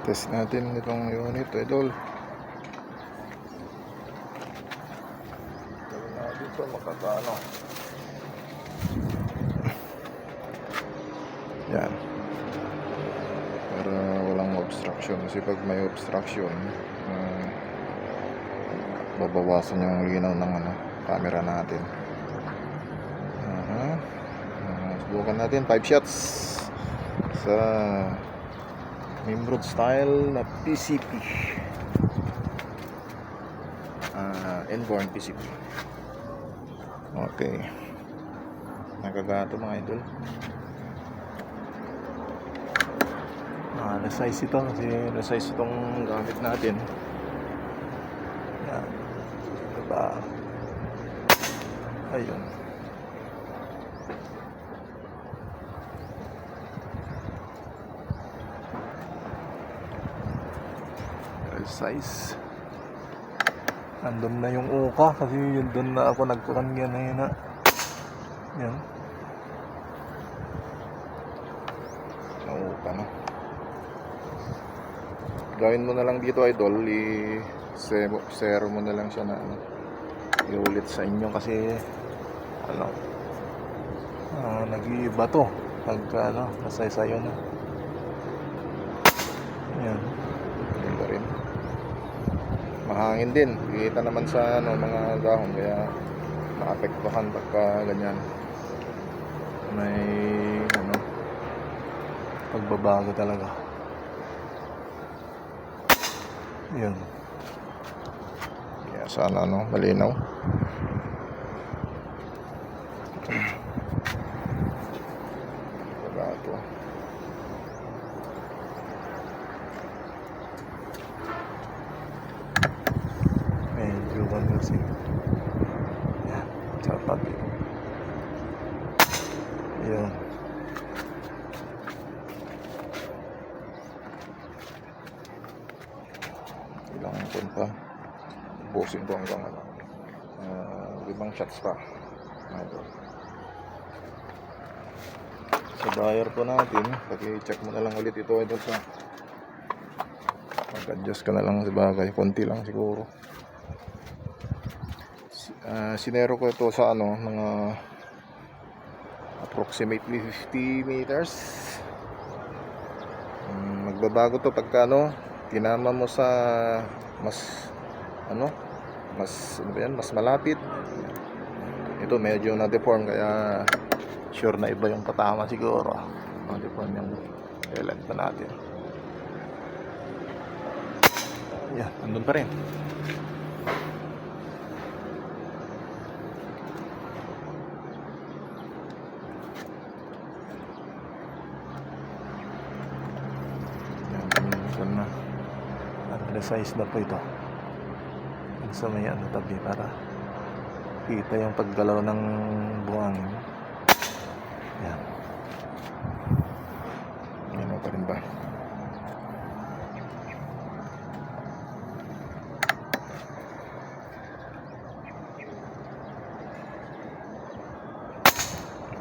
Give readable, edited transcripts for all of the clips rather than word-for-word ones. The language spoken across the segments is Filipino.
Test natin itong unit, idol. Tawag na dito, makakano. Yan. Para walang obstruction. Kasi pag may obstruction, babawasan yung linaw ng camera natin. Subukan natin 5 shots sa Nimrod style na PCP, inborn PCP. Okay, nakagato mga idol. Na-size ito kasi na-size itong gamit natin. Yan, diba? Ayun. Size. Andun na yung uka kasi yun doon na ako nagkukan yan. Yan. Uka na. Gawin mo na lang dito, idol, i-zero mo na lang siya na iulit sa inyo kasi nag-iiba to pagka nasaysayo na. Yan. Ganda rin. Mahangin din, kita naman sa mga dahon, kaya maapektuhan pagka ganyan. May pagbabago talaga. Yun. Kaya sana malinaw. Pagato. Medyo kasi. Yan, sapat. Yan. Ilang punta. Busin ko hanggang 5 shots pa. Sa buyer po natin, paki-check mo na lang ulit ito idol sa mag-adjust ka na lang sa bagay, konti lang siguro. Sinero ko ito sa mga approximately 50 meters. Magbabago to pagka tinama mo sa mas mas malapit. Ito medyo na-deform kaya sure na iba yung patama siguro. Na-deform yung element pa natin. Yan, andun pa rin. Na size na po ito sa may tabi para kita yung paggalaw ng buhangin. Yan. Yan pa rin ba?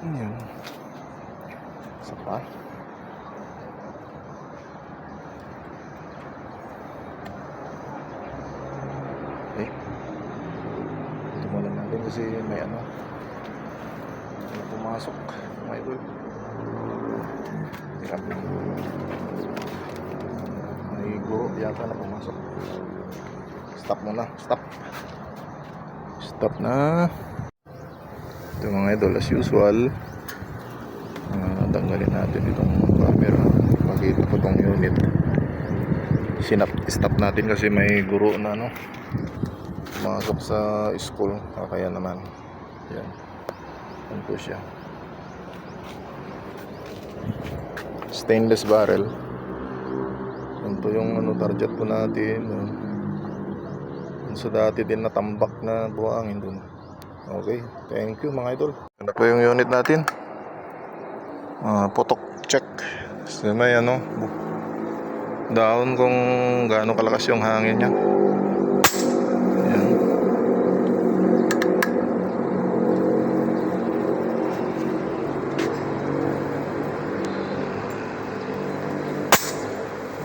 Yan. Isa pa. Tumulan natin kasi may pumasok may idol. May guro yata na pumasok. Stop muna, stop na. Ito mga idol, as usual, tanggalin natin itong camera. Makita ko itong unit. Stop natin kasi may guro na pumasok sa school, kaya naman yan po siya. Stainless barrel. Yan po yung target po natin sa dati din natambak na buhangin dun. Okay, thank you mga idol. Ano po yung unit natin? Potok check. So, may down kung gaano kalakas yung hangin niya. Ayan.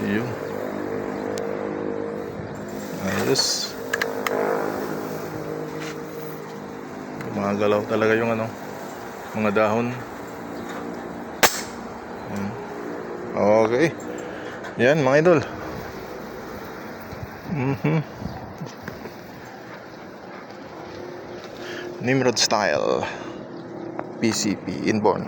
Yun. Ayos. Gumagalaw talaga yung ano, mga dahon. Ayan. Okay. Yan mga idol. Nimrod style PCP inborn.